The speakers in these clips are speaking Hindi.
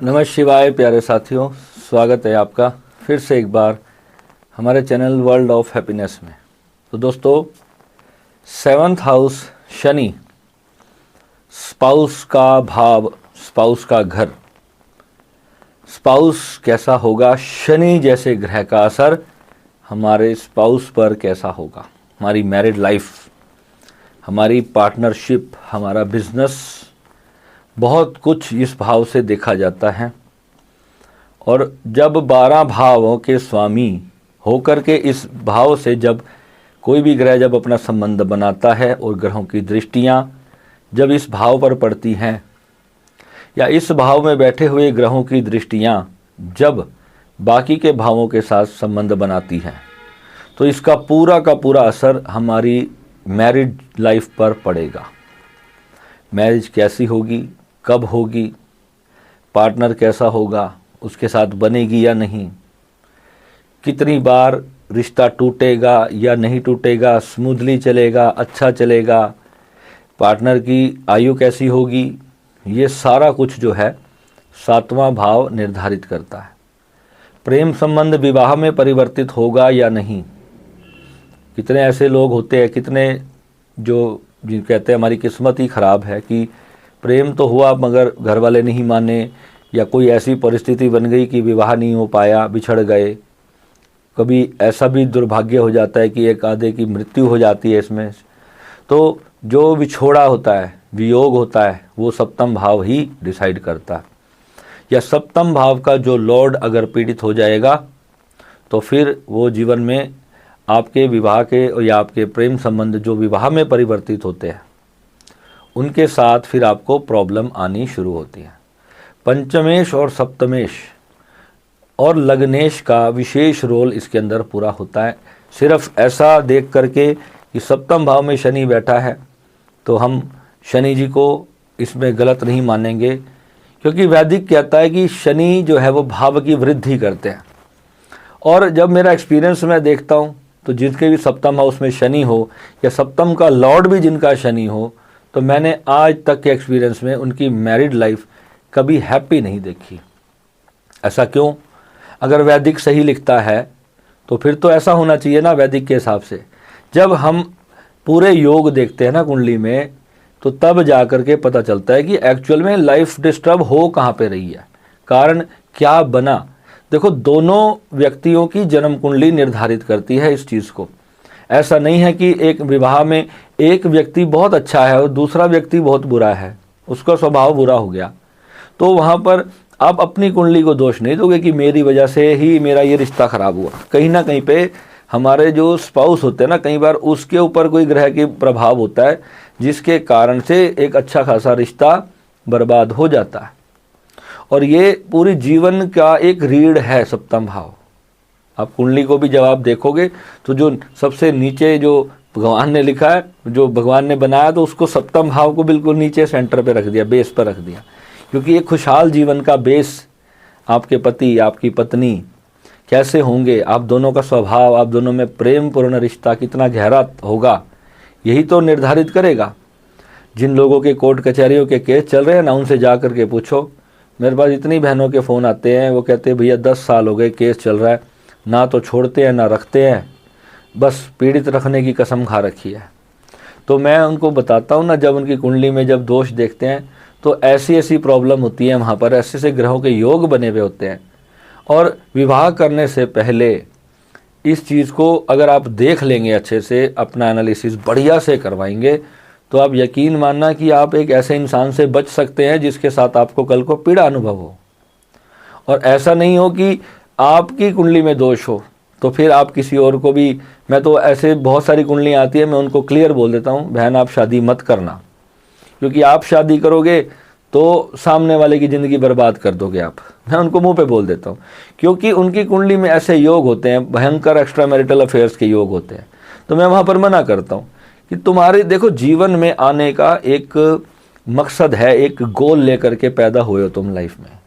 नमः शिवाय प्यारे साथियों, स्वागत है आपका फिर से एक बार हमारे चैनल वर्ल्ड ऑफ हैप्पीनेस में। तो दोस्तों, 7th हाउस शनि, स्पाउस का भाव, स्पाउस का घर। स्पाउस कैसा होगा, शनि जैसे ग्रह का असर हमारे स्पाउस पर कैसा होगा, हमारी मैरिड लाइफ, हमारी पार्टनरशिप, हमारा बिजनेस, बहुत कुछ इस भाव से देखा जाता है। और जब 12 भावों के स्वामी होकर के इस भाव से जब कोई भी ग्रह जब अपना संबंध बनाता है और ग्रहों की दृष्टियां जब इस भाव पर पड़ती हैं या इस भाव में बैठे हुए ग्रहों की दृष्टियां जब बाकी के भावों के साथ संबंध बनाती हैं, तो इसका पूरा का पूरा असर हमारी मैरिड लाइफ पर पड़ेगा। मैरिज कैसी होगी, कब होगी, पार्टनर कैसा होगा, उसके साथ बनेगी या नहीं, कितनी बार रिश्ता टूटेगा या नहीं टूटेगा, स्मूथली चलेगा, अच्छा चलेगा, पार्टनर की आयु कैसी होगी, ये सारा कुछ जो है 7वां भाव निर्धारित करता है। प्रेम संबंध विवाह में परिवर्तित होगा या नहीं। कितने ऐसे लोग होते हैं, कितने जो जिन कहते हैं हमारी किस्मत ही ख़राब है कि प्रेम तो हुआ मगर घर वाले नहीं माने, या कोई ऐसी परिस्थिति बन गई कि विवाह नहीं हो पाया, बिछड़ गए। कभी ऐसा भी दुर्भाग्य हो जाता है कि एक आधे की मृत्यु हो जाती है इसमें। तो जो विछोड़ा होता है, वियोग होता है, वो 7वां भाव ही डिसाइड करता है। या 7वां भाव का जो लॉर्ड अगर पीड़ित हो जाएगा तो फिर वो जीवन में आपके विवाह के या आपके प्रेम संबंध जो विवाह में परिवर्तित होते हैं उनके साथ फिर आपको प्रॉब्लम आनी शुरू होती है। पंचमेश और सप्तमेश और लग्नेश का विशेष रोल इसके अंदर पूरा होता है। सिर्फ ऐसा देख करके कि 7वां भाव में शनि बैठा है तो हम शनि जी को इसमें गलत नहीं मानेंगे, क्योंकि वैदिक कहता है कि शनि जो है वो भाव की वृद्धि करते हैं। और जब मेरा एक्सपीरियंस मैं देखता हूँ तो जिनके भी 7वां हाउस में शनि हो या 7वां का लॉर्ड भी जिनका शनि हो, तो मैंने आज तक के एक्सपीरियंस में उनकी मैरिड लाइफ कभी हैप्पी नहीं देखी। ऐसा क्यों? अगर वैदिक सही लिखता है तो फिर तो ऐसा होना चाहिए ना वैदिक के हिसाब से। जब हम पूरे योग देखते हैं ना कुंडली में, तो तब जा कर के पता चलता है कि एक्चुअल में लाइफ डिस्टर्ब हो कहाँ पे रही है, कारण क्या बना। देखो, दोनों व्यक्तियों की जन्म कुंडली निर्धारित करती है इस चीज़ को। ऐसा नहीं है कि एक विवाह में एक व्यक्ति बहुत अच्छा है और दूसरा व्यक्ति बहुत बुरा है, उसका स्वभाव बुरा हो गया, तो वहाँ पर आप अपनी कुंडली को दोष नहीं दोगे कि मेरी वजह से ही मेरा ये रिश्ता खराब हुआ। कहीं ना कहीं पे हमारे जो स्पाउस होते हैं ना, कई बार उसके ऊपर कोई ग्रह के प्रभाव होता है जिसके कारण से एक अच्छा खासा रिश्ता बर्बाद हो जाता है। और ये पूरी जीवन का एक रीढ़ है 7वां भाव। आप कुंडली को भी जब आप देखोगे तो जो सबसे नीचे जो भगवान ने लिखा है, जो भगवान ने बनाया, तो उसको 7वां भाव को बिल्कुल नीचे सेंटर पे रख दिया, बेस पर रख दिया। क्योंकि एक खुशहाल जीवन का बेस आपके पति, आपकी पत्नी कैसे होंगे, आप दोनों का स्वभाव, आप दोनों में प्रेम पूर्ण रिश्ता कितना गहरा होगा, यही तो निर्धारित करेगा। जिन लोगों के कोर्ट कचहरियों के केस चल रहे हैं ना, उनसे जा कर के पूछो। मेरे पास इतनी बहनों के फ़ोन आते हैं, वो कहते हैं भैया 10 साल हो गए केस चल रहा है, ना तो छोड़ते हैं ना रखते हैं, बस पीड़ित रखने की कसम खा रखी है। तो मैं उनको बताता हूँ ना, जब उनकी कुंडली में जब दोष देखते हैं तो ऐसी ऐसी प्रॉब्लम होती है, वहाँ पर ऐसे ऐसे ग्रहों के योग बने हुए होते हैं। और विवाह करने से पहले इस चीज़ को अगर आप देख लेंगे, अच्छे से अपना एनालिसिस बढ़िया से करवाएंगे, तो आप यकीन मानना कि आप एक ऐसे इंसान से बच सकते हैं जिसके साथ आपको कल को पीड़ा अनुभव हो। और ऐसा नहीं हो कि आपकी कुंडली में दोष हो तो फिर आप किसी और को भी, मैं तो ऐसे बहुत सारी कुंडलियाँ आती है, मैं उनको क्लियर बोल देता हूँ, बहन आप शादी मत करना, क्योंकि आप शादी करोगे तो सामने वाले की ज़िंदगी बर्बाद कर दोगे आप। मैं उनको मुंह पे बोल देता हूँ, क्योंकि उनकी कुंडली में ऐसे योग होते हैं, भयंकर एक्स्ट्रा मैरिटल अफेयर्स के योग होते हैं। तो मैं वहाँ पर मना करता हूँ कि तुम्हारे देखो जीवन में आने का एक मकसद है, एक गोल लेकर के पैदा हुए हो तुम लाइफ में।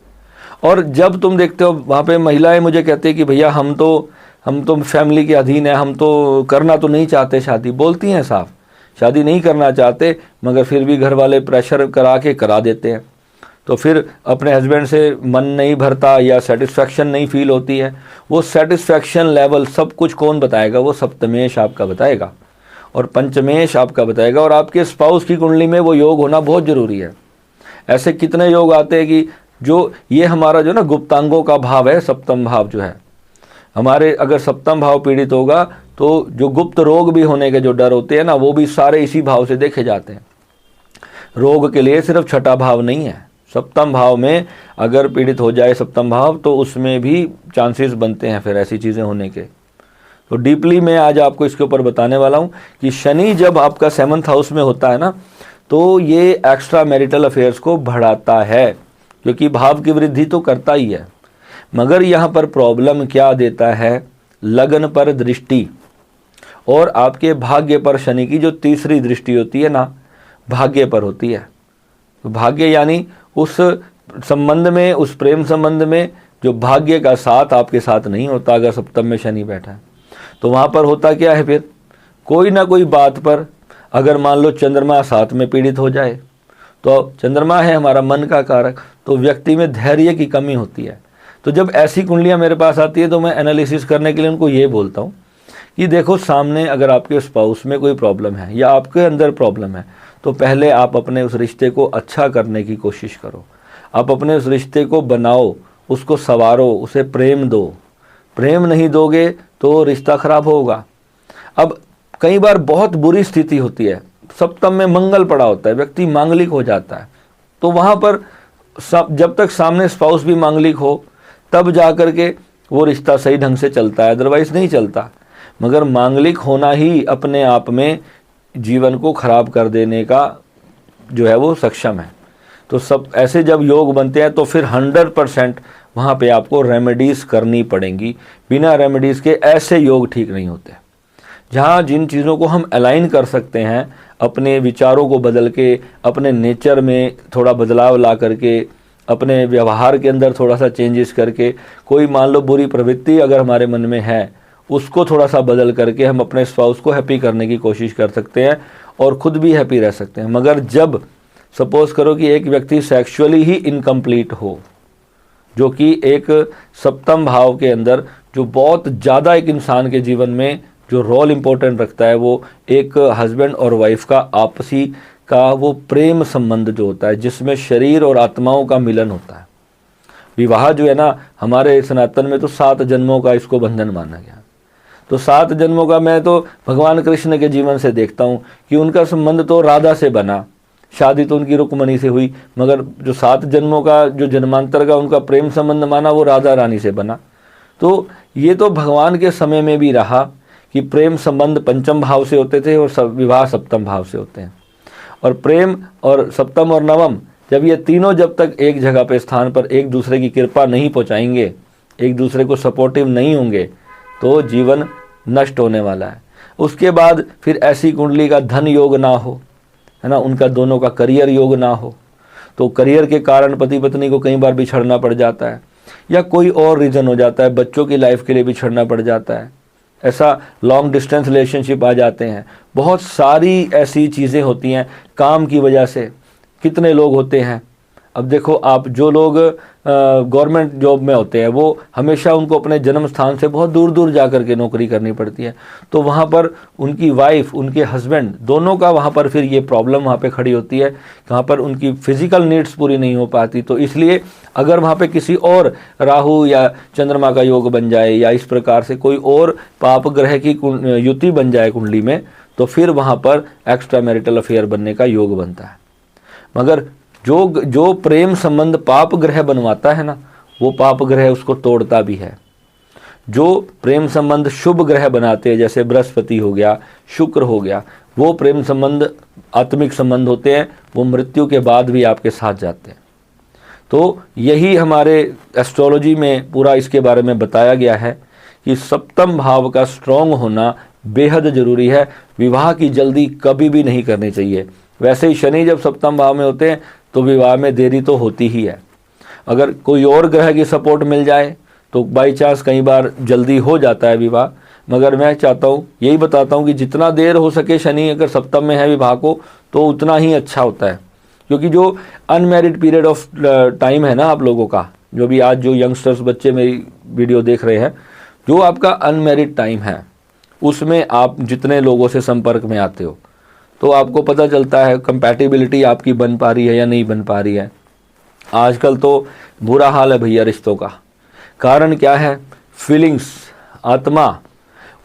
और जब तुम देखते हो वहाँ पे महिलाएं मुझे कहती है कि भैया हम तो फैमिली के अधीन है, हम तो करना तो नहीं चाहते शादी, बोलती हैं साफ, शादी नहीं करना चाहते मगर फिर भी घर वाले प्रेशर करा के करा देते हैं। तो फिर अपने हस्बैंड से मन नहीं भरता या सेटिस्फैक्शन नहीं फील होती है। वो सेटिस्फैक्शन लेवल सब कुछ कौन बताएगा? वो सप्तमेश आपका बताएगा और पंचमेश आपका बताएगा, और आपके स्पाउस की कुंडली में वो योग होना बहुत ज़रूरी है। ऐसे कितने योग आते हैं कि जो ये हमारा जो ना गुप्तांगों का भाव है, सप्तम भाव जो है हमारे, अगर सप्तम भाव पीड़ित होगा तो जो गुप्त रोग भी होने के जो डर होते हैं ना, वो भी सारे इसी भाव से देखे जाते हैं। रोग के लिए सिर्फ छठा भाव नहीं है, सप्तम भाव में अगर पीड़ित हो जाए सप्तम भाव तो उसमें भी चांसेस बनते हैं फिर ऐसी चीज़ें होने के। तो डीपली मैं आज आपको इसके ऊपर बताने वाला हूँ कि शनि जब आपका 7th हाउस में होता है ना, तो ये एक्स्ट्रा मैरिटल अफेयर्स को बढ़ाता है, क्योंकि भाव की वृद्धि तो करता ही है। मगर यहाँ पर प्रॉब्लम क्या देता है? लगन पर दृष्टि और आपके भाग्य पर शनि की जो तीसरी दृष्टि होती है ना, भाग्य पर होती है। तो भाग्य यानी उस संबंध में, उस प्रेम संबंध में जो भाग्य का साथ आपके साथ नहीं होता, अगर सप्तम में शनि बैठा है तो वहाँ पर होता क्या है? फिर कोई ना कोई बात पर, अगर मान लो चंद्रमा साथ में पीड़ित हो जाए, तो चंद्रमा है हमारा मन का कारक, तो व्यक्ति में धैर्य की कमी होती है। तो जब ऐसी कुंडलियाँ मेरे पास आती है तो मैं एनालिसिस करने के लिए उनको ये बोलता हूँ कि देखो, सामने अगर आपके स्पाउस में कोई प्रॉब्लम है या आपके अंदर प्रॉब्लम है, तो पहले आप अपने उस रिश्ते को अच्छा करने की कोशिश करो। आप अपने उस रिश्ते को बनाओ, उसको संवारो, उसे प्रेम दो। प्रेम नहीं दोगे तो रिश्ता खराब होगा। अब कई बार बहुत बुरी स्थिति होती है, सप्तम में मंगल पड़ा होता है, व्यक्ति मांगलिक हो जाता है, तो वहाँ पर जब तक सामने स्पाउस भी मांगलिक हो तब जा कर के वो रिश्ता सही ढंग से चलता है, अदरवाइज नहीं चलता। मगर मांगलिक होना ही अपने आप में जीवन को खराब कर देने का जो है वो सक्षम है। तो सब ऐसे जब योग बनते हैं तो फिर 100% वहाँ पे आपको रेमेडीज़ करनी पड़ेंगी। बिना रेमेडीज़ के ऐसे योग ठीक नहीं होते। जहाँ जिन चीज़ों को हम अलाइन कर सकते हैं, अपने विचारों को बदल के, अपने नेचर में थोड़ा बदलाव ला करके, अपने व्यवहार के अंदर थोड़ा सा चेंजेस करके, कोई मान लो बुरी प्रवृत्ति अगर हमारे मन में है उसको थोड़ा सा बदल करके हम अपने स्पाउस को हैप्पी करने की कोशिश कर सकते हैं और ख़ुद भी हैप्पी रह सकते हैं। मगर जब सपोज करो कि एक व्यक्ति सेक्सुअली ही इनकम्प्लीट हो, जो कि एक सप्तम भाव के अंदर जो बहुत ज़्यादा एक इंसान के जीवन में जो रोल इम्पोर्टेंट रखता है, वो एक हस्बैंड और वाइफ का आपसी का वो प्रेम संबंध जो होता है, जिसमें शरीर और आत्माओं का मिलन होता है। विवाह जो है ना, हमारे सनातन में तो 7 जन्मों का इसको बंधन माना गया। तो 7 जन्मों का मैं तो भगवान कृष्ण के जीवन से देखता हूँ कि उनका संबंध तो राधा से बना, शादी तो उनकी रुक्मणी से हुई, मगर जो 7 जन्मों का जो जन्मांतर का उनका प्रेम संबंध माना वो राधा रानी से बना। तो ये तो भगवान के समय में भी रहा कि प्रेम संबंध पंचम भाव से होते थे और विवाह सप्तम भाव से होते हैं। और प्रेम और सप्तम और नवम, जब ये तीनों जब तक एक जगह पे स्थान पर एक दूसरे की कृपा नहीं पहुँचाएंगे, एक दूसरे को सपोर्टिव नहीं होंगे, तो जीवन नष्ट होने वाला है। उसके बाद फिर ऐसी कुंडली का धन योग ना हो, है ना, उनका दोनों का करियर योग ना हो, तो करियर के कारण पति पत्नी को कई बार बिछड़ना पड़ जाता है, या कोई और रीज़न हो जाता है, बच्चों की लाइफ के लिए बिछड़ना पड़ जाता है, ऐसा लॉन्ग डिस्टेंस रिलेशनशिप आ जाते हैं। बहुत सारी ऐसी चीज़ें होती हैं काम की वजह से। कितने लोग होते हैं, अब देखो आप, जो लोग गवर्नमेंट जॉब में होते हैं वो हमेशा उनको अपने जन्म स्थान से बहुत दूर दूर जा कर के नौकरी करनी पड़ती है, तो वहाँ पर उनकी वाइफ, उनके हस्बैंड दोनों का वहाँ पर फिर ये प्रॉब्लम वहाँ पे खड़ी होती है, वहाँ पर उनकी फिजिकल नीड्स पूरी नहीं हो पाती। तो इसलिए अगर वहाँ पे किसी और राहु या चंद्रमा का योग बन जाए या इस प्रकार से कोई और पाप ग्रह की युति बन जाए कुंडली में, तो फिर वहाँ पर एक्स्ट्रा मैरिटल अफेयर बनने का योग बनता है। मगर जो प्रेम संबंध पाप ग्रह बनवाता है ना, वो पाप ग्रह उसको तोड़ता भी है। जो प्रेम संबंध शुभ ग्रह बनाते हैं, जैसे बृहस्पति हो गया, शुक्र हो गया, वो प्रेम संबंध आत्मिक संबंध होते हैं, वो मृत्यु के बाद भी आपके साथ जाते हैं। तो यही हमारे एस्ट्रोलॉजी में पूरा इसके बारे में बताया गया है कि सप्तम भाव का स्ट्रॉन्ग होना बेहद ज़रूरी है। विवाह की जल्दी कभी भी नहीं करनी चाहिए। वैसे ही शनि जब सप्तम भाव में होते हैं तो विवाह में देरी तो होती ही है। अगर कोई और ग्रह की सपोर्ट मिल जाए तो बाई चांस कई बार जल्दी हो जाता है विवाह। मगर मैं चाहता हूँ, यही बताता हूँ कि जितना देर हो सके शनि अगर सप्तम में है विवाह को, तो उतना ही अच्छा होता है, क्योंकि जो अनमैरिड पीरियड ऑफ टाइम है ना आप लोगों का, जो भी आज जो यंगस्टर्स बच्चे मेरी वीडियो देख रहे हैं, जो आपका अनमैरिड टाइम है उसमें आप जितने लोगों से संपर्क में आते हो तो आपको पता चलता है कंपैटिबिलिटी आपकी बन पा रही है या नहीं बन पा रही है। आजकल तो बुरा हाल है भैया रिश्तों का। कारण क्या है? फीलिंग्स, आत्मा,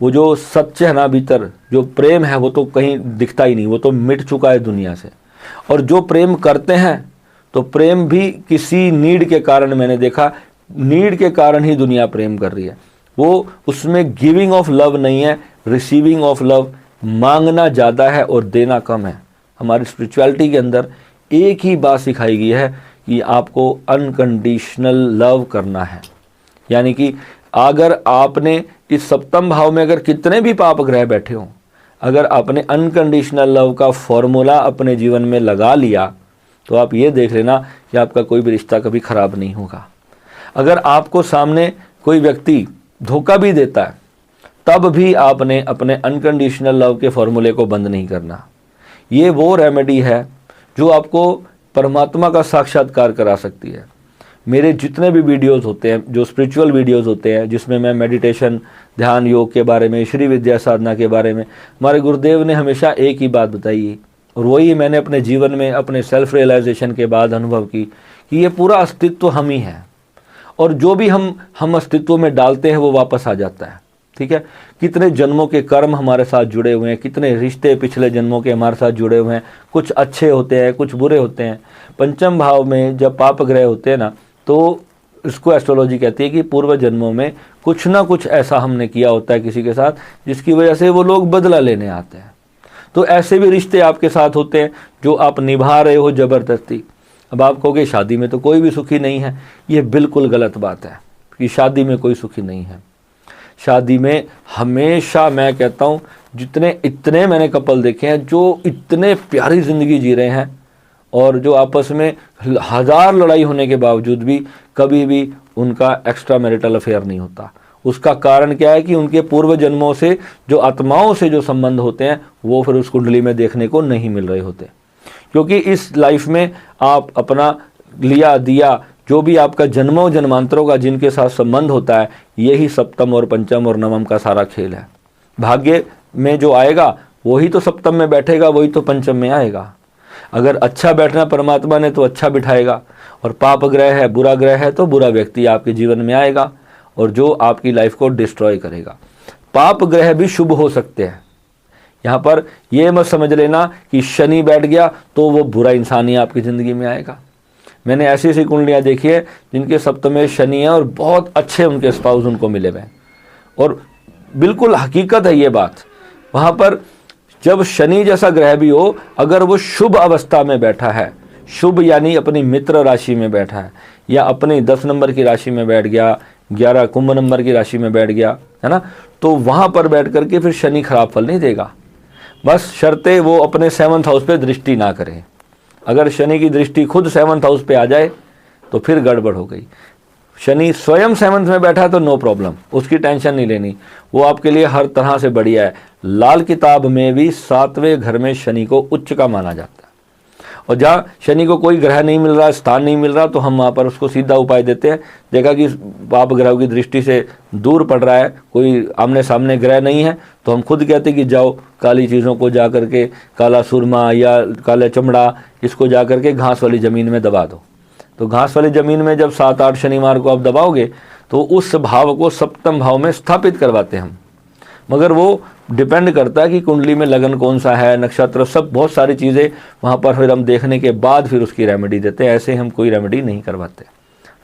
वो जो सच्चे है ना भीतर, जो प्रेम है वो तो कहीं दिखता ही नहीं, वो तो मिट चुका है दुनिया से। और जो प्रेम करते हैं तो प्रेम भी किसी नीड के कारण, मैंने देखा नीड के कारण ही दुनिया प्रेम कर रही है। वो उसमें गिविंग ऑफ लव नहीं है, रिसीविंग ऑफ लव। मांगना ज़्यादा है और देना कम है। हमारी स्पिरिचुअलिटी के अंदर एक ही बात सिखाई गई है कि आपको अनकंडीशनल लव करना है। यानी कि अगर आपने इस सप्तम भाव में अगर कितने भी पाप ग्रह बैठे हों, अगर आपने अनकंडीशनल लव का फॉर्मूला अपने जीवन में लगा लिया तो आप ये देख लेना कि आपका कोई भी रिश्ता कभी खराब नहीं होगा। अगर आपको सामने कोई व्यक्ति धोखा भी देता है तब भी आपने अपने अनकंडीशनल लव के फॉर्मूले को बंद नहीं करना। ये वो रेमेडी है जो आपको परमात्मा का साक्षात्कार करा सकती है। मेरे जितने भी वीडियोस होते हैं, जो स्पिरिचुअल वीडियोस होते हैं, जिसमें मैं मेडिटेशन, ध्यान, योग के बारे में, श्री विद्या साधना के बारे में, हमारे गुरुदेव ने हमेशा एक ही बात बताई है और वही मैंने अपने जीवन में अपने सेल्फ रियलाइजेशन के बाद अनुभव की कि ये पूरा अस्तित्व हम ही हैं और जो भी हम अस्तित्व में डालते हैं वो वापस आ जाता है। ठीक है, कितने जन्मों के कर्म हमारे साथ जुड़े हुए हैं, कितने रिश्ते पिछले जन्मों के हमारे साथ जुड़े हुए हैं। कुछ अच्छे होते हैं, कुछ बुरे होते हैं। पंचम भाव में जब पाप ग्रह होते हैं ना, तो इसको एस्ट्रोलॉजी कहती है कि पूर्व जन्मों में कुछ ना कुछ ऐसा हमने किया होता है किसी के साथ, जिसकी वजह से वो लोग बदला लेने आते हैं। तो ऐसे भी रिश्ते आपके साथ होते हैं जो आप निभा रहे हो ज़बरदस्ती। अब आप कहोगे शादी में तो कोई भी सुखी नहीं है। ये बिल्कुल गलत बात है कि शादी में कोई सुखी नहीं है। शादी में हमेशा, मैं कहता हूँ, इतने मैंने कपल देखे हैं जो इतने प्यारी ज़िंदगी जी रहे हैं और जो आपस में 1000 लड़ाई होने के बावजूद भी कभी भी उनका एक्स्ट्रा मैरिटल अफेयर नहीं होता। उसका कारण क्या है कि उनके पूर्व जन्मों से जो आत्माओं से जो संबंध होते हैं वो फिर उस कुंडली में देखने को नहीं मिल रहे होते। क्योंकि इस लाइफ में आप अपना लिया दिया, जो भी आपका जन्मों जन्मांतरों का जिनके साथ संबंध होता है, यही सप्तम और पंचम और नवम का सारा खेल है। भाग्य में जो आएगा वही तो सप्तम में बैठेगा, वही तो पंचम में आएगा। अगर अच्छा बैठना परमात्मा ने तो अच्छा बिठाएगा, और पाप ग्रह है, बुरा ग्रह है, तो बुरा व्यक्ति आपके जीवन में आएगा और जो आपकी लाइफ को डिस्ट्रॉय करेगा। पाप ग्रह भी शुभ हो सकते हैं। यहाँ पर ये मत समझ लेना कि शनि बैठ गया तो वो बुरा इंसान ही आपकी ज़िंदगी में आएगा। मैंने ऐसी ऐसी कुंडलियाँ देखी है जिनके सप्तम में शनि है और बहुत अच्छे उनके स्पाउस उनको मिले हुए हैं, और बिल्कुल हकीकत है ये बात। वहाँ पर जब शनि जैसा ग्रह भी हो, अगर वो शुभ अवस्था में बैठा है, शुभ यानी अपनी मित्र राशि में बैठा है, या अपनी 10 नंबर की राशि में बैठ गया, 11 कुंभ नंबर की राशि में बैठ गया, है ना, तो वहाँ पर बैठ करके फिर शनि खराब फल नहीं देगा। बस शर्ते वो अपने 7th हाउस पे दृष्टि ना करे। अगर शनि की दृष्टि खुद 7th हाउस पे आ जाए तो फिर गड़बड़ हो गई। शनि स्वयं 7th में बैठा है तो नो प्रॉब्लम, उसकी टेंशन नहीं लेनी, वो आपके लिए हर तरह से बढ़िया है। लाल किताब में भी 7वें घर में शनि को उच्च का माना जाता है। और जहाँ शनि को कोई ग्रह नहीं मिल रहा, स्थान नहीं मिल रहा, तो हम वहाँ पर उसको सीधा उपाय देते हैं। देखा कि पाप ग्रह की दृष्टि से दूर पड़ रहा है, कोई आमने सामने ग्रह नहीं है, तो हम खुद कहते कि जाओ काली चीज़ों को जा करके, काला सुरमा या काला चमड़ा, इसको जा करके घास वाली ज़मीन में दबा दो। तो घास वाली ज़मीन में जब 7-8 शनिवार को आप दबाओगे तो उस भाव को सप्तम भाव में स्थापित करवाते हैं हम। मगर वो डिपेंड करता है कि कुंडली में लगन कौन सा है, नक्षत्र, सब बहुत सारी चीज़ें वहाँ पर फिर हम देखने के बाद फिर उसकी रेमेडी देते हैं। ऐसे हम कोई रेमेडी नहीं करवाते।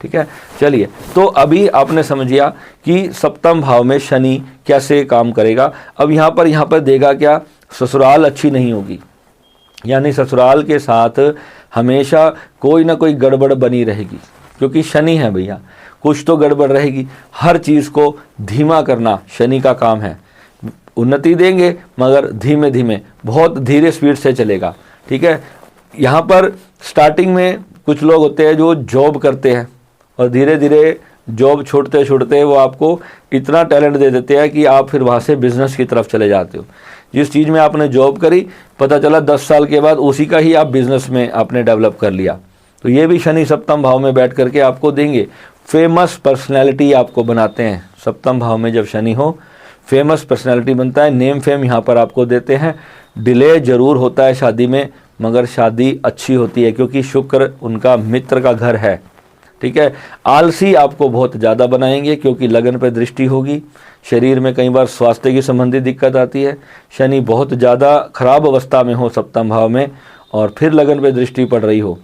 ठीक है, चलिए, तो अभी आपने समझिया कि सप्तम भाव में शनि कैसे काम करेगा। अब यहाँ पर देगा क्या, ससुराल अच्छी नहीं होगी, यानी ससुराल के साथ हमेशा कोई ना कोई गड़बड़ बनी रहेगी, क्योंकि शनि है भैया, कुछ तो गड़बड़ रहेगी। हर चीज़ को धीमा करना शनि का काम है। उन्नति देंगे मगर धीमे धीमे, बहुत धीरे स्पीड से चलेगा। ठीक है, यहाँ पर स्टार्टिंग में कुछ लोग होते हैं जो जॉब करते हैं और धीरे धीरे जॉब छोड़ते छोड़ते वो आपको इतना टैलेंट दे देते हैं कि आप फिर वहाँ से बिजनेस की तरफ चले जाते हो। जिस चीज़ में आपने जॉब करी, पता चला 10 साल के बाद उसी का ही आप बिजनेस में आपने डेवलप कर लिया। तो ये भी शनि सप्तम भाव में बैठ करके आपको देंगे। फेमस पर्सनैलिटी आपको बनाते हैं। सप्तम भाव में जब शनि हो, फेमस पर्सनैलिटी बनता है, नेम फेम यहाँ पर आपको देते हैं। डिले जरूर होता है शादी में, मगर शादी अच्छी होती है क्योंकि शुक्र उनका मित्र का घर है। ठीक है। आलसी आपको बहुत ज़्यादा बनाएंगे क्योंकि लगन पर दृष्टि होगी। शरीर में कई बार स्वास्थ्य की संबंधी दिक्कत आती है। शनि बहुत ज़्यादा खराब अवस्था में हो सप्तम भाव में और फिर लगन पे दृष्टि पड़ रही हो,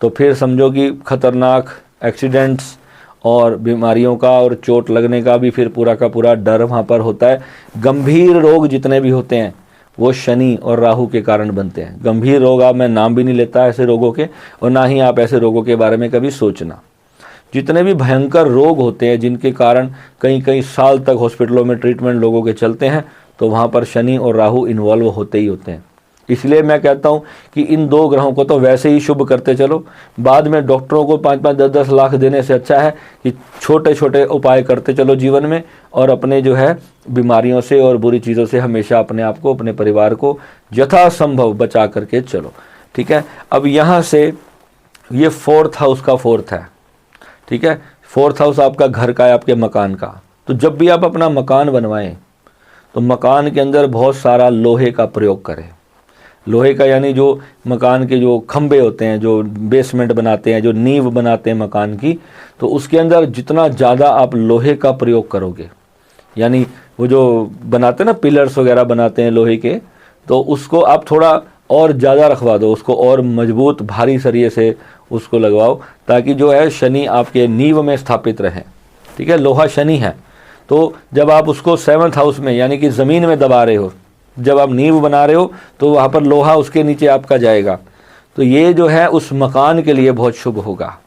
तो फिर समझो कि खतरनाक एक्सीडेंट्स और बीमारियों का और चोट लगने का भी फिर पूरा का पूरा डर वहाँ पर होता है। गंभीर रोग जितने भी होते हैं वो शनि और राहु के कारण बनते हैं। गंभीर रोग, आप मैं नाम भी नहीं लेता ऐसे रोगों के, और ना ही आप ऐसे रोगों के बारे में कभी सोचना। जितने भी भयंकर रोग होते हैं जिनके कारण कई कई साल तक हॉस्पिटलों में ट्रीटमेंट लोगों के चलते हैं, तो वहाँ पर शनि और राहु इन्वॉल्व होते ही होते हैं। इसलिए मैं कहता हूँ कि इन दो ग्रहों को तो वैसे ही शुभ करते चलो, बाद में डॉक्टरों को 5-5, 10-10 लाख देने से अच्छा है कि छोटे छोटे उपाय करते चलो जीवन में, और अपने जो है बीमारियों से और बुरी चीज़ों से हमेशा अपने आप को, अपने परिवार को यथासंभव बचा करके चलो। ठीक है। अब यहाँ से ये 4th हाउस का 4th है। ठीक है। 4th हाउस आपका घर का है, आपके मकान का। तो जब भी आप अपना मकान बनवाएं तो मकान के अंदर बहुत सारा लोहे का प्रयोग करें। लोहे का यानी जो मकान के जो खंबे होते हैं, जो बेसमेंट बनाते हैं, जो नींव बनाते हैं मकान की, तो उसके अंदर जितना ज़्यादा आप लोहे का प्रयोग करोगे, यानी वो जो बनाते हैं ना पिलर्स वगैरह बनाते हैं लोहे के, तो उसको आप थोड़ा और ज़्यादा रखवा दो, उसको और मजबूत भारी सरिये से उसको लगवाओ, ताकि जो है शनि आपके नींव में स्थापित रहे। ठीक है। लोहा शनि है, तो जब आप उसको 7th हाउस में यानी कि ज़मीन में दबा रहे हो, जब आप नींव बना रहे हो, तो वहाँ पर लोहा उसके नीचे आपका जाएगा, तो ये जो है उस मकान के लिए बहुत शुभ होगा।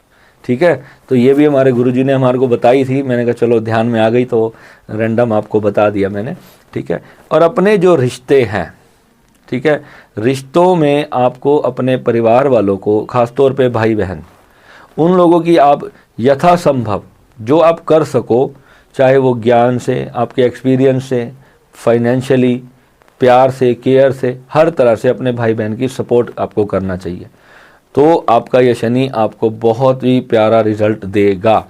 ठीक है। तो ये भी हमारे गुरुजी ने हमारे को बताई थी, मैंने कहा चलो ध्यान में आ गई तो रैंडम आपको बता दिया मैंने। ठीक है। और अपने जो रिश्ते हैं, ठीक है, रिश्तों में आपको अपने परिवार वालों को, ख़ास तौर पे भाई बहन, उन लोगों की आप यथासंभव जो आप कर सको, चाहे वो ज्ञान से, आपके एक्सपीरियंस से, फाइनेंशियली, प्यार से, केयर से, हर तरह से अपने भाई बहन की सपोर्ट आपको करना चाहिए। तो आपका ये शनि आपको बहुत ही प्यारा रिजल्ट देगा।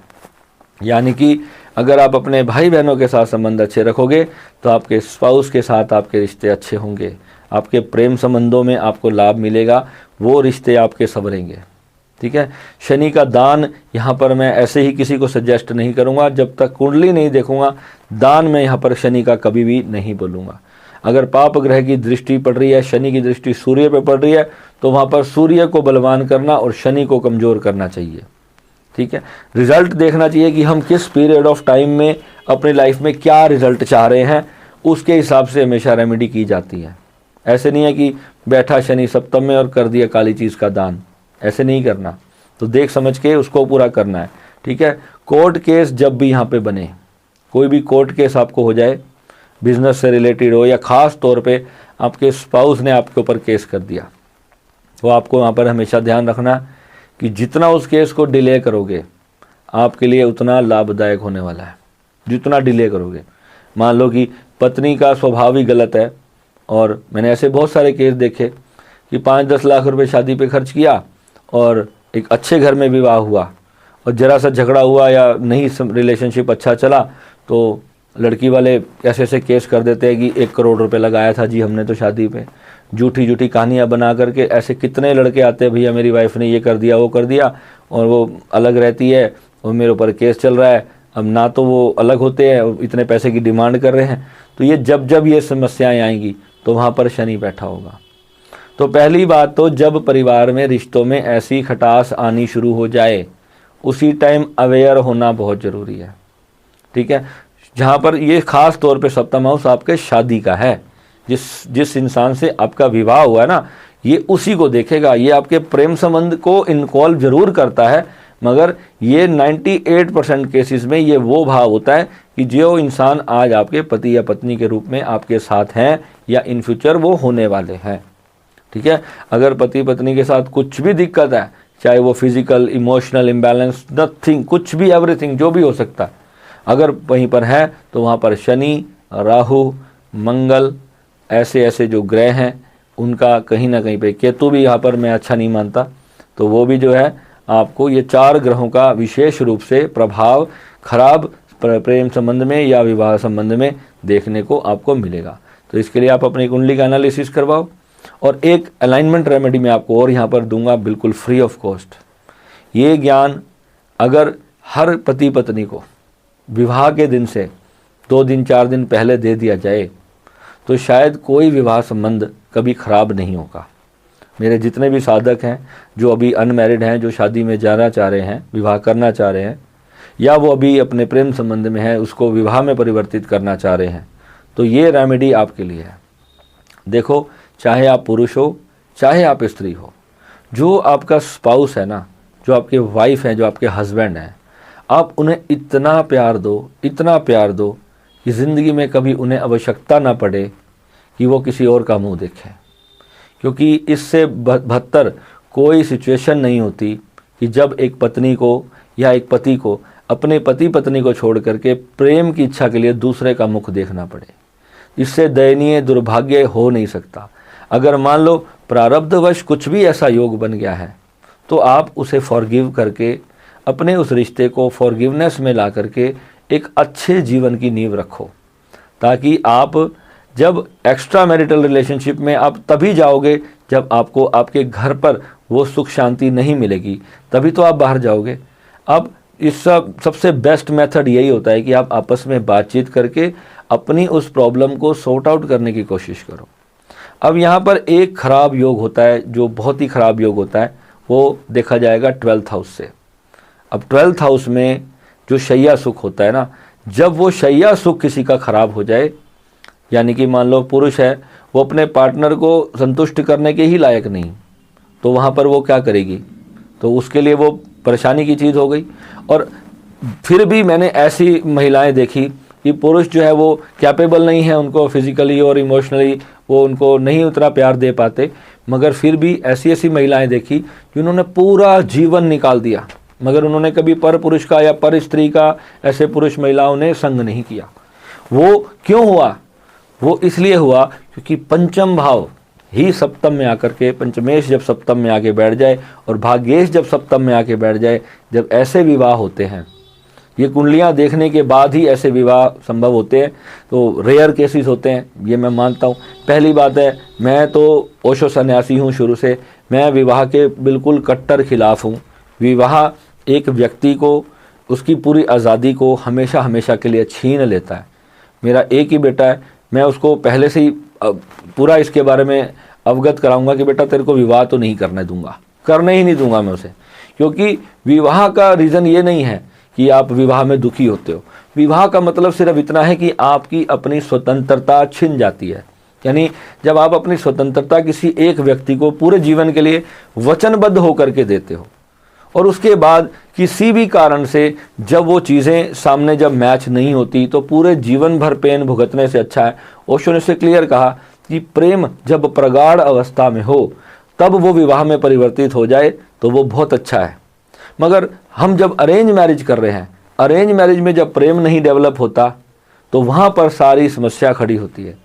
यानी कि अगर आप अपने भाई बहनों के साथ संबंध अच्छे रखोगे तो आपके स्पाउस के साथ आपके रिश्ते अच्छे होंगे, आपके प्रेम संबंधों में आपको लाभ मिलेगा, वो रिश्ते आपके संवरेंगे। ठीक है। शनि का दान यहाँ पर मैं ऐसे ही किसी को सजेस्ट नहीं करूँगा, जब तक कुंडली नहीं देखूँगा दान मैं यहाँ पर शनि का कभी भी नहीं बोलूँगा। अगर पाप ग्रह की दृष्टि पड़ रही है, शनि की दृष्टि सूर्य पे पड़ रही है, तो वहाँ पर सूर्य को बलवान करना और शनि को कमज़ोर करना चाहिए। ठीक है। रिजल्ट देखना चाहिए कि हम किस पीरियड ऑफ टाइम में अपनी लाइफ में क्या रिजल्ट चाह रहे हैं, उसके हिसाब से हमेशा रेमेडी की जाती है। ऐसे नहीं है कि बैठा शनि सप्तम में और कर दिया काली चीज़ का दान, ऐसे नहीं करना। तो देख समझ के उसको पूरा करना है। ठीक है। कोर्ट केस जब भी यहाँ पे बने, कोई भी कोर्ट केस आपको हो जाए, बिजनेस से रिलेटेड हो या ख़ास तौर पे आपके स्पाउस ने आपके ऊपर केस कर दिया, तो आपको वहाँ पर हमेशा ध्यान रखना कि जितना उस केस को डिले करोगे आपके लिए उतना लाभदायक होने वाला है। जितना डिले करोगे, मान लो कि पत्नी का स्वभाव ही गलत है, और मैंने ऐसे बहुत सारे केस देखे कि 5-10 लाख रुपए शादी पे खर्च किया और एक अच्छे घर में विवाह हुआ, और ज़रा सा झगड़ा हुआ या नहीं रिलेशनशिप अच्छा चला तो लड़की वाले ऐसे ऐसे केस कर देते हैं कि 1 करोड़ रुपए लगाया था जी हमने तो शादी पे। झूठी झूठी कहानियाँ बना करके ऐसे कितने लड़के आते हैं, भैया मेरी वाइफ ने ये कर दिया वो कर दिया, और वो अलग रहती है और मेरे ऊपर केस चल रहा है। अब ना तो वो अलग होते हैं, इतने पैसे की डिमांड कर रहे हैं। तो ये जब ये समस्याएं आएंगी तो वहाँ पर शनि बैठा होगा। तो पहली बात तो जब परिवार में रिश्तों में ऐसी खटास आनी शुरू हो जाए, उसी टाइम अवेयर होना बहुत ज़रूरी है। ठीक है। जहाँ पर ये ख़ास तौर पे सप्तम हाउस आपके शादी का है, जिस इंसान से आपका विवाह हुआ है ना, ये उसी को देखेगा। ये आपके प्रेम संबंध को इन्वॉल्व जरूर करता है, मगर ये 98% केसेस में ये वो भाव होता है कि जो इंसान आज आपके पति या पत्नी के रूप में आपके साथ हैं या इन फ्यूचर वो होने वाले हैं। ठीक है। अगर पति पत्नी के साथ कुछ भी दिक्कत है, चाहे वो फिजिकल, इमोशनल इम्बैलेंस, नथिंग, कुछ भी, एवरीथिंग जो भी हो सकता है, अगर वहीं पर है तो वहाँ पर शनि, राहु, मंगल ऐसे ऐसे जो ग्रह हैं उनका कहीं ना कहीं पे, केतु भी यहाँ पर मैं अच्छा नहीं मानता, तो वो भी जो है आपको ये 4 ग्रहों का विशेष रूप से प्रभाव खराब प्रेम संबंध में या विवाह संबंध में देखने को आपको मिलेगा। तो इसके लिए आप अपनी कुंडली का एनालिसिस करवाओ, और एक अलाइनमेंट रेमेडी मैं आपको और यहाँ पर दूंगा बिल्कुल फ्री ऑफ कॉस्ट। ये ज्ञान अगर हर पति पत्नी को विवाह के दिन से 2 दिन 4 दिन पहले दे दिया जाए तो शायद कोई विवाह संबंध कभी खराब नहीं होगा। मेरे जितने भी साधक हैं जो अभी अनमैरिड हैं, जो शादी में जाना चाह रहे हैं, विवाह करना चाह रहे हैं, या वो अभी अपने प्रेम संबंध में है उसको विवाह में परिवर्तित करना चाह रहे हैं, तो ये रेमेडी आपके लिए है। देखो, चाहे आप पुरुष हो चाहे आप स्त्री हो, जो आपका स्पाउस है ना, जो आपके वाइफ है, जो आपके हस्बैंड हैं, आप उन्हें इतना प्यार दो, इतना प्यार दो कि ज़िंदगी में कभी उन्हें आवश्यकता ना पड़े कि वो किसी और का मुंह देखें। क्योंकि इससे बदतर कोई सिचुएशन नहीं होती कि जब एक पत्नी को या एक पति को अपने पति पत्नी को छोड़ करके प्रेम की इच्छा के लिए दूसरे का मुख देखना पड़े। इससे दयनीय दुर्भाग्य हो नहीं सकता। अगर मान लो प्रारब्धवश कुछ भी ऐसा योग बन गया है तो आप उसे फॉरगिव करके अपने उस रिश्ते को फॉरगिवनेस में ला करके एक अच्छे जीवन की नींव रखो, ताकि आप जब एक्स्ट्रा मैरिटल रिलेशनशिप में आप तभी जाओगे जब आपको आपके घर पर वो सुख शांति नहीं मिलेगी, तभी तो आप बाहर जाओगे। अब इस सबसे बेस्ट मेथड यही होता है कि आप आपस में बातचीत करके अपनी उस प्रॉब्लम को सॉर्ट आउट करने की कोशिश करो। अब यहाँ पर एक खराब योग होता है, जो बहुत ही खराब योग होता है, वो देखा जाएगा 12th हाउस से। अब 12th हाउस में जो शैया सुख होता है ना, जब वो शैया सुख किसी का खराब हो जाए, यानी कि मान लो पुरुष है, वो अपने पार्टनर को संतुष्ट करने के ही लायक नहीं, तो वहाँ पर वो क्या करेगी, तो उसके लिए वो परेशानी की चीज़ हो गई। और फिर भी मैंने ऐसी महिलाएं देखी कि पुरुष जो है वो कैपेबल नहीं है, उनको फिजिकली और इमोशनली वो उनको नहीं उतना प्यार दे पाते, मगर फिर भी ऐसी ऐसी महिलाएं देखी जिन्होंने पूरा जीवन निकाल दिया, मगर उन्होंने कभी पर पुरुष का या पर स्त्री का, ऐसे पुरुष महिलाओं ने संग नहीं किया। वो क्यों हुआ? वो इसलिए हुआ क्योंकि पंचम भाव ही सप्तम में आकर के, पंचमेश जब सप्तम में आके बैठ जाए और भाग्येश जब सप्तम में आके बैठ जाए, जब ऐसे विवाह होते हैं, ये कुंडलियां देखने के बाद ही ऐसे विवाह संभव होते हैं। तो रेयर केसेस होते हैं, ये मैं मानता हूँ। पहली बात है, मैं तो ओशो सन्यासी हूँ शुरू से, मैं विवाह के बिल्कुल कट्टर खिलाफ हूँ। विवाह एक व्यक्ति को उसकी पूरी आज़ादी को हमेशा हमेशा के लिए छीन लेता है। मेरा एक ही बेटा है, मैं उसको पहले से ही पूरा इसके बारे में अवगत कराऊंगा कि बेटा तेरे को विवाह तो नहीं करने दूंगा, करने ही नहीं दूंगा मैं उसे। क्योंकि विवाह का रीज़न ये नहीं है कि आप विवाह में दुखी होते हो। विवाह का मतलब सिर्फ इतना है कि आपकी अपनी स्वतंत्रता छिन जाती है। यानी जब आप अपनी स्वतंत्रता किसी एक व्यक्ति को पूरे जीवन के लिए वचनबद्ध होकर के देते हो, और उसके बाद किसी भी कारण से जब वो चीज़ें सामने जब मैच नहीं होती, तो पूरे जीवन भर पेन भुगतने से अच्छा है, ओशो ने से क्लियर कहा कि प्रेम जब प्रगाढ़ अवस्था में हो तब वो विवाह में परिवर्तित हो जाए तो वो बहुत अच्छा है। मगर हम जब अरेंज मैरिज कर रहे हैं, अरेंज मैरिज में जब प्रेम नहीं डेवलप होता तो वहाँ पर सारी समस्या खड़ी होती है।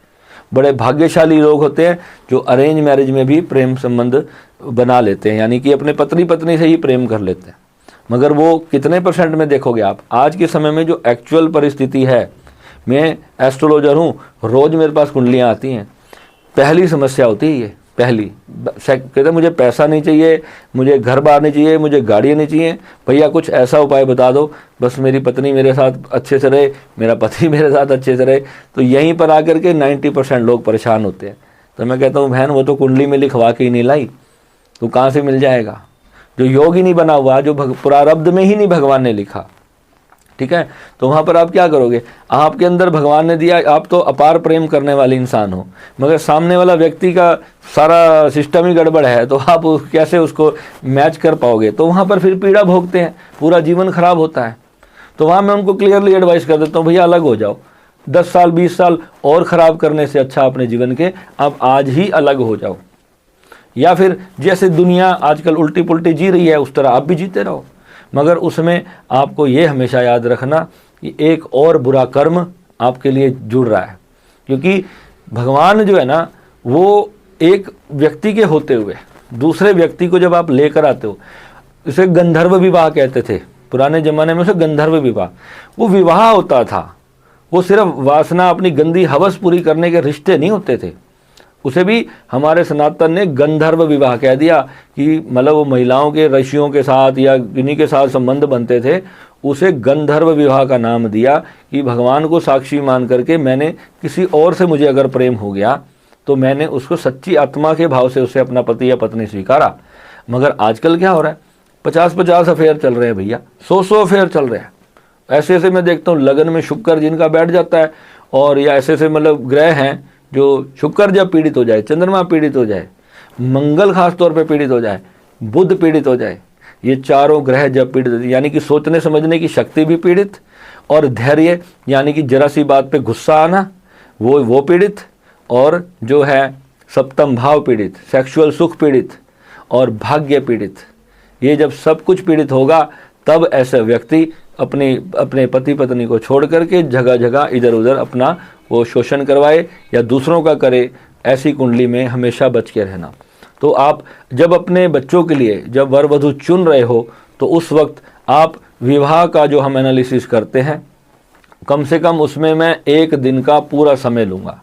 बड़े भाग्यशाली लोग होते हैं जो अरेंज मैरिज में भी प्रेम संबंध बना लेते हैं, यानी कि अपने पत्नी पत्नी से ही प्रेम कर लेते हैं। मगर वो कितने परसेंट में देखोगे आप? आज के समय में जो एक्चुअल परिस्थिति है, मैं एस्ट्रोलॉजर हूँ, रोज़ मेरे पास कुंडलियाँ आती हैं। पहली समस्या होती है ये, पहली कहते मुझे पैसा नहीं चाहिए, मुझे घर बार नहीं चाहिए, मुझे गाड़ियाँ नहीं चाहिए, भैया कुछ ऐसा उपाय बता दो बस मेरी पत्नी मेरे साथ अच्छे से रहे, मेरा पति मेरे साथ अच्छे से रहे। तो यहीं पर आकर के 90% लोग परेशान होते हैं। तो मैं कहता हूँ बहन, वो तो कुंडली में लिखवा के ही नहीं लाई, तो कहाँ से मिल जाएगा? जो योग ही नहीं बना हुआ, जो प्रारब्ध में ही नहीं भगवान ने लिखा, ठीक है, तो वहाँ पर आप क्या करोगे? आपके अंदर भगवान ने दिया, आप तो अपार प्रेम करने वाले इंसान हो, मगर सामने वाला व्यक्ति का सारा सिस्टम ही गड़बड़ है, तो आप कैसे उसको मैच कर पाओगे? तो वहाँ पर फिर पीड़ा भोगते हैं, पूरा जीवन खराब होता है। तो वहाँ मैं उनको क्लियरली एडवाइस कर देता हूँ, भैया अलग हो जाओ। 10 साल 20 साल और ख़राब करने से अच्छा अपने जीवन के आप आज ही अलग हो जाओ। या फिर जैसे दुनिया आजकल उल्टी पुल्टी जी रही है उस तरह आप भी जीते रहो, मगर उसमें आपको ये हमेशा याद रखना कि एक और बुरा कर्म आपके लिए जुड़ रहा है। क्योंकि भगवान जो है ना वो एक व्यक्ति के होते हुए दूसरे व्यक्ति को जब आप लेकर आते हो, इसे गंधर्व विवाह कहते थे पुराने जमाने में, उसे गंधर्व विवाह, वो विवाह होता था, वो सिर्फ वासना अपनी गंदी हवस पूरी करने के रिश्ते नहीं होते थे, उसे भी हमारे सनातन ने गंधर्व विवाह कह दिया कि मतलब वो महिलाओं के ऋषियों के साथ या इन्हीं के साथ संबंध बनते थे, उसे गंधर्व विवाह का नाम दिया कि भगवान को साक्षी मान करके मैंने किसी और से मुझे अगर प्रेम हो गया तो मैंने उसको सच्ची आत्मा के भाव से उसे अपना पति या पत्नी स्वीकारा। मगर आजकल क्या हो रहा है, 50-50 अफेयर चल रहे हैं भैया, 100 अफेयर चल रहे हैं। ऐसे ऐसे मैं देखता हूँ लगन में शुक्र जिनका बैठ जाता है, और या ऐसे ऐसे मतलब ग्रह हैं जो शुक्र जब पीड़ित हो जाए, चंद्रमा पीड़ित हो जाए, मंगल खास तौर पे पीड़ित हो जाए, बुध पीड़ित हो जाए, ये चारों ग्रह जब पीड़ित हो जाए, यानी कि सोचने समझने की शक्ति भी पीड़ित, और धैर्य यानी कि जरा सी बात पे गुस्सा आना वो पीड़ित, और जो है सप्तम भाव पीड़ित, सेक्सुअल सुख पीड़ित और भाग्य पीड़ित, ये जब सब कुछ पीड़ित होगा तब ऐसा व्यक्ति अपने पति पत्नी को छोड़ करके जगह जगह इधर उधर अपना वो शोषण करवाए या दूसरों का करे। ऐसी कुंडली में हमेशा बच के रहना। तो आप जब अपने बच्चों के लिए जब वर वधू चुन रहे हो तो उस वक्त आप विवाह का जो हम एनालिसिस करते हैं, कम से कम उसमें मैं 1 दिन का पूरा समय लूँगा।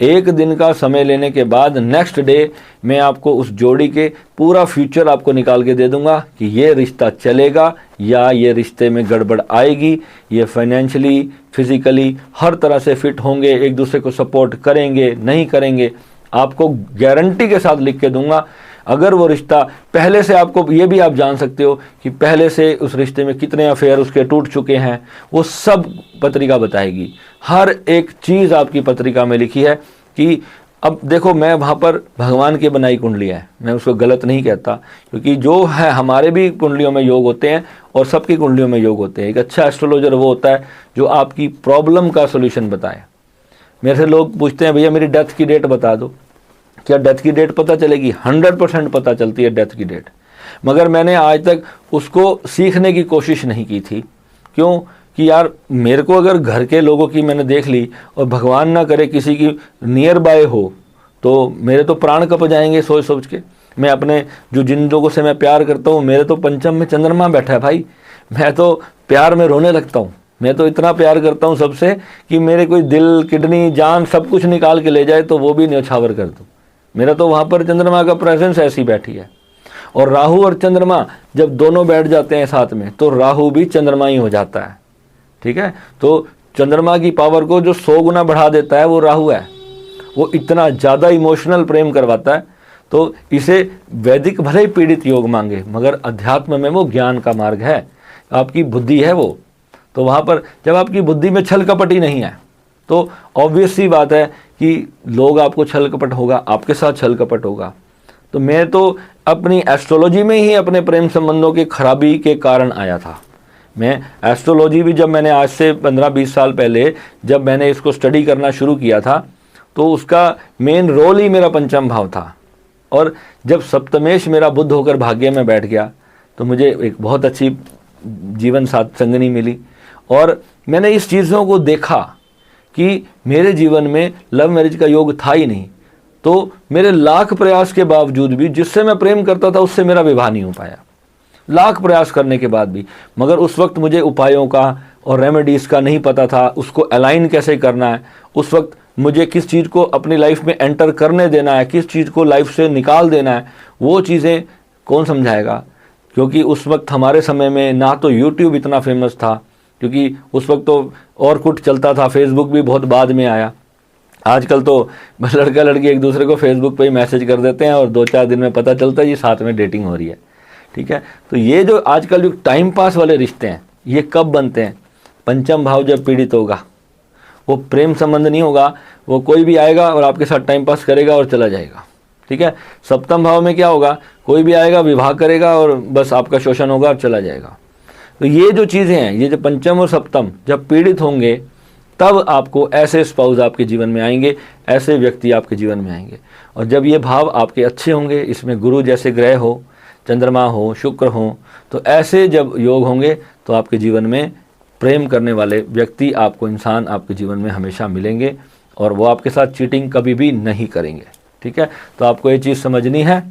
1 दिन का समय लेने के बाद नेक्स्ट डे मैं आपको उस जोड़ी के पूरा फ्यूचर आपको निकाल के दे दूंगा कि ये रिश्ता चलेगा या ये रिश्ते में गड़बड़ आएगी, ये फाइनेंशियली फिजिकली हर तरह से फिट होंगे, एक दूसरे को सपोर्ट करेंगे नहीं करेंगे, आपको गारंटी के साथ लिख के दूंगा। अगर वो रिश्ता पहले से, आपको ये भी आप जान सकते हो कि पहले से उस रिश्ते में कितने अफेयर उसके टूट चुके हैं, वो सब पत्रिका बताएगी। हर एक चीज़ आपकी पत्रिका में लिखी है कि अब देखो, मैं वहाँ पर भगवान की बनाई कुंडलियाँ है, मैं उसको गलत नहीं कहता, क्योंकि जो है हमारे भी कुंडलियों में योग होते हैं और सबकी कुंडलियों में योग होते हैं। एक अच्छा एस्ट्रोलॉजर वो होता है जो आपकी प्रॉब्लम का सोल्यूशन बताए। मेरे से लोग पूछते हैं भैया मेरी डेथ की डेट बता दो, क्या डेथ की डेट पता चलेगी? 100% पता चलती है डेथ की डेट, मगर मैंने आज तक उसको सीखने की कोशिश नहीं की थी। क्यों? कि यार मेरे को अगर घर के लोगों की मैंने देख ली और भगवान ना करे किसी की नियर बाय हो तो मेरे तो प्राण कप जाएंगे सोच सोच के। मैं अपने जो जिन लोगों से मैं प्यार करता हूँ, मेरे तो पंचम में चंद्रमा बैठा है भाई, मैं तो प्यार में रोने लगता हूँ। मैं तो इतना प्यार करता हूँ सबसे कि मेरे कोई दिल किडनी जान सब कुछ निकाल के ले जाए तो वो भी न्यौछावर कर दूँ। मेरा तो वहाँ पर चंद्रमा का प्रेजेंस ऐसी बैठी है। और राहु और चंद्रमा जब दोनों बैठ जाते हैं साथ में तो राहु भी चंद्रमा ही हो जाता है। ठीक है, तो चंद्रमा की पावर को जो 100 गुना बढ़ा देता है वो राहु है। वो इतना ज़्यादा इमोशनल प्रेम करवाता है। तो इसे वैदिक भले ही पीड़ित योग मांगे, मगर अध्यात्म में वो ज्ञान का मार्ग है, आपकी बुद्धि है वो। तो वहाँ पर जब आपकी बुद्धि में छल कपट ही नहीं है तो ऑब्वियस सी बात है कि लोग आपको छल कपट होगा, आपके साथ छल कपट होगा। तो मैं तो अपनी एस्ट्रोलॉजी में ही अपने प्रेम संबंधों की खराबी के कारण आया था। मैं एस्ट्रोलॉजी भी जब मैंने आज से 15-20 साल पहले जब मैंने इसको स्टडी करना शुरू किया था तो उसका मेन रोल ही मेरा पंचम भाव था। और जब सप्तमेश मेरा बुध होकर भाग्य में बैठ गया तो मुझे एक बहुत अच्छी जीवन साथ संगनी मिली और मैंने इस चीज़ों को देखा कि मेरे जीवन में लव मैरिज का योग था ही नहीं। तो मेरे लाख प्रयास के बावजूद भी जिससे मैं प्रेम करता था उससे मेरा विवाह नहीं हो पाया, लाख प्रयास करने के बाद भी। मगर उस वक्त मुझे उपायों का और रेमेडीज़ का नहीं पता था, उसको अलाइन कैसे करना है, उस वक्त मुझे किस चीज़ को अपनी लाइफ में एंटर करने देना है, किस चीज़ को लाइफ से निकाल देना है, वो चीज़ें कौन समझाएगा। क्योंकि उस वक्त हमारे समय में ना तो यूट्यूब इतना फेमस था, क्योंकि उस वक्त तो और कुछ चलता था, फेसबुक भी बहुत बाद में आया। आजकल तो लड़का लड़की एक दूसरे को फेसबुक पे ही मैसेज कर देते हैं और 2-4 दिन में पता चलता है जी साथ में डेटिंग हो रही है। ठीक है, तो ये जो आजकल जो टाइम पास वाले रिश्ते हैं ये कब बनते हैं? पंचम भाव जब पीड़ित होगा, वो प्रेम संबंध नहीं होगा, वो कोई भी आएगा और आपके साथ टाइम पास करेगा और चला जाएगा। ठीक है, सप्तम भाव में क्या होगा? कोई भी आएगा, विवाह करेगा और बस आपका शोषण होगा और चला जाएगा। तो ये जो चीज़ें हैं, ये जो पंचम और सप्तम जब पीड़ित होंगे तब आपको ऐसे स्पाउस आपके जीवन में आएंगे, ऐसे व्यक्ति आपके जीवन में आएंगे। और जब ये भाव आपके अच्छे होंगे, इसमें गुरु जैसे ग्रह हो, चंद्रमा हो, शुक्र हो, तो ऐसे जब योग होंगे तो आपके जीवन में प्रेम करने वाले व्यक्ति, आपको इंसान आपके जीवन में हमेशा मिलेंगे। और वो आपके साथ चीटिंग कभी भी नहीं करेंगे। ठीक है, तो आपको ये चीज़ समझनी है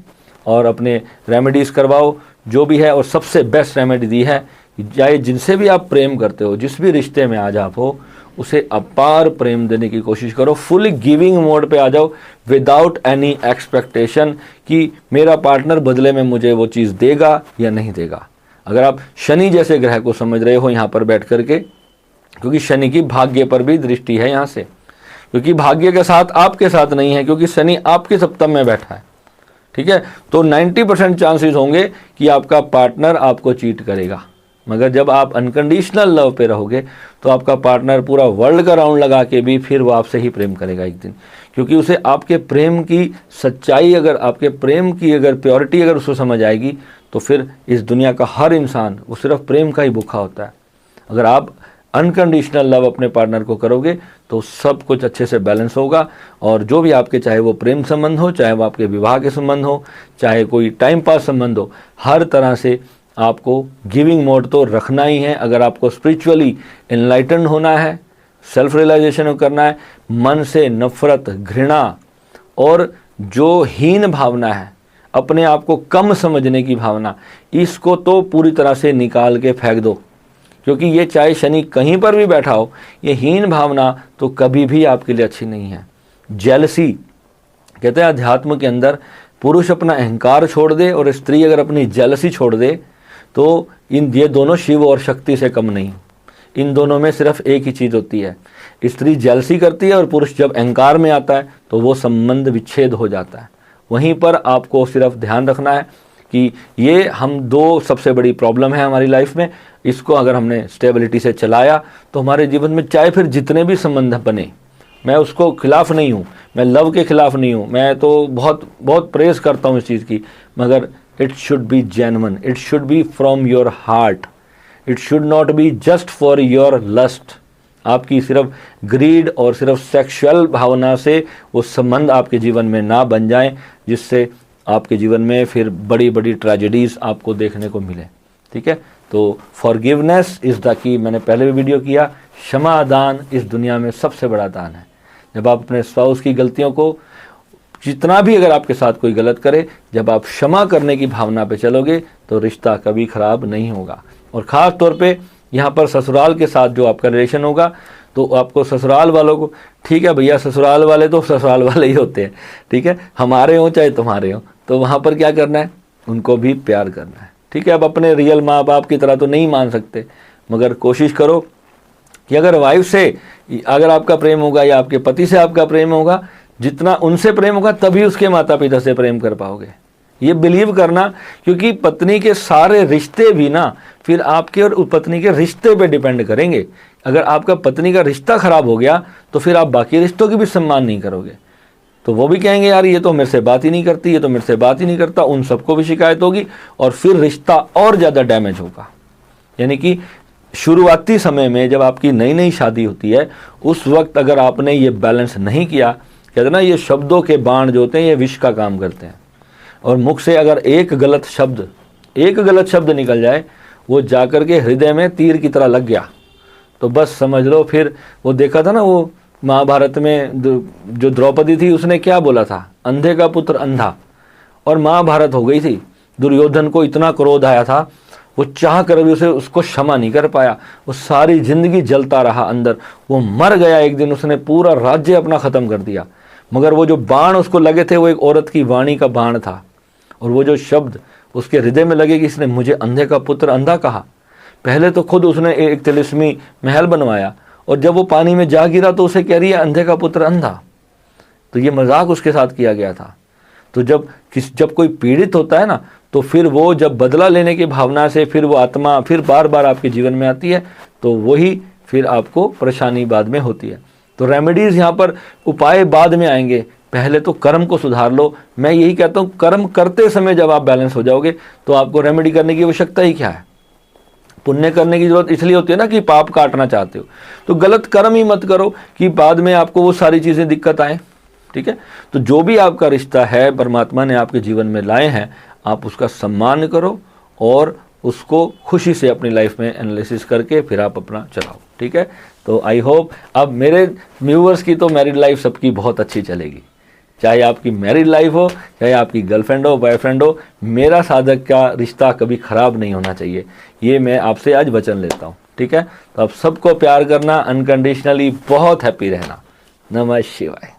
और अपने रेमेडीज़ करवाओ जो भी है। और सबसे बेस्ट रेमेडी दी है, चाहे जिनसे भी आप प्रेम करते हो, जिस भी रिश्ते में आज आप हो, उसे अपार प्रेम देने की कोशिश करो। फुल गिविंग मोड पे आ जाओ, विदाउट एनी एक्सपेक्टेशन कि मेरा पार्टनर बदले में मुझे वो चीज़ देगा या नहीं देगा। अगर आप शनि जैसे ग्रह को समझ रहे हो यहाँ पर बैठ करके, क्योंकि शनि की भाग्य पर भी दृष्टि है यहाँ से, क्योंकि भाग्य के साथ आपके साथ नहीं है, क्योंकि शनि आपके सप्तम में बैठा है। ठीक है, तो 90% चांसेस होंगे कि आपका पार्टनर आपको चीट करेगा। मगर जब आप अनकंडीशनल लव पे रहोगे तो आपका पार्टनर पूरा वर्ल्ड का राउंड लगा के भी फिर वो आपसे ही प्रेम करेगा एक दिन, क्योंकि उसे आपके प्रेम की सच्चाई, अगर आपके प्रेम की अगर प्योरिटी अगर उसको समझ आएगी तो फिर इस दुनिया का हर इंसान वो सिर्फ प्रेम का ही भूखा होता है। अगर आप अनकंडीशनल लव अपने पार्टनर को करोगे तो सब कुछ अच्छे से बैलेंस होगा। और जो भी आपके, चाहे वो प्रेम संबंध हो, चाहे वो आपके विवाह के संबंध हो, चाहे कोई टाइम पास संबंध हो, हर तरह से आपको गिविंग मोड तो रखना ही है। अगर आपको स्पिरिचुअली एनलाइटन होना है, सेल्फ रियलाइजेशन करना है, मन से नफरत, घृणा और जो हीन भावना है, अपने आप को कम समझने की भावना, इसको तो पूरी तरह से निकाल के फेंक दो, क्योंकि ये चाहे शनि कहीं पर भी बैठा हो, ये हीन भावना तो कभी भी आपके लिए अच्छी नहीं है। जेलसी, कहते हैं अध्यात्म के अंदर पुरुष अपना अहंकार छोड़ दे और स्त्री अगर अपनी जेलसी छोड़ दे तो ये दोनों शिव और शक्ति से कम नहीं। इन दोनों में सिर्फ एक ही चीज़ होती है, स्त्री जेलसी करती है और पुरुष जब अहंकार में आता है तो वो संबंध विच्छेद हो जाता है। वहीं पर आपको सिर्फ ध्यान रखना है कि ये हम दो सबसे बड़ी प्रॉब्लम है हमारी लाइफ में, इसको अगर हमने स्टेबिलिटी से चलाया तो हमारे जीवन में चाहे फिर जितने भी संबंध बने, मैं उसको खिलाफ नहीं हूँ, मैं लव के खिलाफ नहीं हूँ, मैं तो बहुत बहुत प्रेज करता हूँ इस चीज़ की, मगर it should be genuine, it should be from your heart, it should not be just for your lust. आपकी सिर्फ ग्रीड और सिर्फ सेक्सुअल भावना से वो संबंध आपके जीवन में ना बन जाएं, जिससे आपके जीवन में फिर बड़ी बड़ी ट्रेजेडीज़ आपको देखने को मिले। ठीक है, तो फॉरगिवनेस इज़ द की। मैंने पहले भी वीडियो किया, क्षमा दान इस दुनिया में सबसे बड़ा दान है। जब आप अपने स्पाउस की गलतियों को, जितना भी अगर आपके साथ कोई गलत करे, जब आप क्षमा करने की भावना पे चलोगे तो रिश्ता कभी ख़राब नहीं होगा। और ख़ास तौर पे यहाँ पर ससुराल के साथ जो आपका रिलेशन होगा, तो आपको ससुराल वालों को, ठीक है भैया, ससुराल वाले तो ससुराल वाले ही होते हैं, ठीक है, हमारे हों चाहे तुम्हारे हों, तो वहाँ पर क्या करना है, उनको भी प्यार करना है। ठीक है, अब अपने रियल माँ बाप की तरह तो नहीं मान सकते, मगर कोशिश करो कि अगर वाइफ से अगर आपका प्रेम होगा या आपके पति से आपका प्रेम होगा, जितना उनसे प्रेम होगा तभी उसके माता पिता से प्रेम कर पाओगे। ये बिलीव करना, क्योंकि पत्नी के सारे रिश्ते भी ना फिर आपके और पत्नी के रिश्ते पे डिपेंड करेंगे। अगर आपका पत्नी का रिश्ता खराब हो गया तो फिर आप बाकी रिश्तों की भी सम्मान नहीं करोगे, तो वो भी कहेंगे यार ये तो मेरे से बात ही नहीं करती, ये तो मेरे से बात ही नहीं करता, उन सबको भी शिकायत होगी और फिर रिश्ता और ज़्यादा डैमेज होगा। यानी कि शुरुआती समय में जब आपकी नई नई शादी होती है, उस वक्त अगर आपने ये बैलेंस नहीं किया, कहते ना ये शब्दों के बाण जो होते हैं ये विष का काम करते हैं, और मुख से अगर एक गलत शब्द निकल जाए, वो जाकर के हृदय में तीर की तरह लग गया तो बस समझ लो फिर। वो देखा था ना वो महाभारत में जो द्रौपदी थी, उसने क्या बोला था, अंधे का पुत्र अंधा, और महाभारत हो गई थी। दुर्योधन को इतना क्रोध आया था, वो चाह कर भी उसको क्षमा नहीं कर पाया, वो सारी जिंदगी जलता रहा अंदर, वो मर गया एक दिन, उसने पूरा राज्य अपना ख़त्म कर दिया। मगर वो जो बाण उसको लगे थे वो एक औरत की वाणी का बाण था, और वो जो शब्द उसके हृदय में लगे कि इसने मुझे अंधे का पुत्र अंधा कहा। पहले तो खुद उसने एक तिलिस्मी महल बनवाया, और जब वो पानी में जा गिरा तो उसे कह रही है अंधे का पुत्र अंधा। तो ये मजाक उसके साथ किया गया था। तो जब कोई पीड़ित होता है ना, तो फिर वो जब बदला लेने की भावना से फिर वो आत्मा फिर बार बार आपके जीवन में आती है, तो वही फिर आपको परेशानी बाद में होती है। तो रेमेडीज़ यहाँ पर, उपाय बाद में आएंगे, पहले तो कर्म को सुधार लो। मैं यही कहता हूँ, कर्म करते समय जब आप बैलेंस हो जाओगे तो आपको रेमेडी करने की आवश्यकता ही क्या है। पुण्य करने की जरूरत इसलिए होती है ना कि पाप काटना चाहते हो, तो गलत कर्म ही मत करो कि बाद में आपको वो सारी चीज़ें दिक्कत आए। ठीक है, तो जो भी आपका रिश्ता है परमात्मा ने आपके जीवन में लाए हैं, आप उसका सम्मान करो और उसको खुशी से अपनी लाइफ में एनालिसिस करके फिर आप अपना चलाओ। ठीक है। तो आई होप अब मेरे व्यूअर्स की तो मैरिड लाइफ सबकी बहुत अच्छी चलेगी, चाहे आपकी मैरिड लाइफ हो, चाहे आपकी गर्लफ्रेंड हो, बॉयफ्रेंड हो, मेरा साधक का रिश्ता कभी ख़राब नहीं होना चाहिए, ये मैं आपसे आज वचन लेता हूँ, ठीक है। तो आप सबको प्यार करना, अनकंडीशनली बहुत हैप्पी रहना। नमः शिवाय।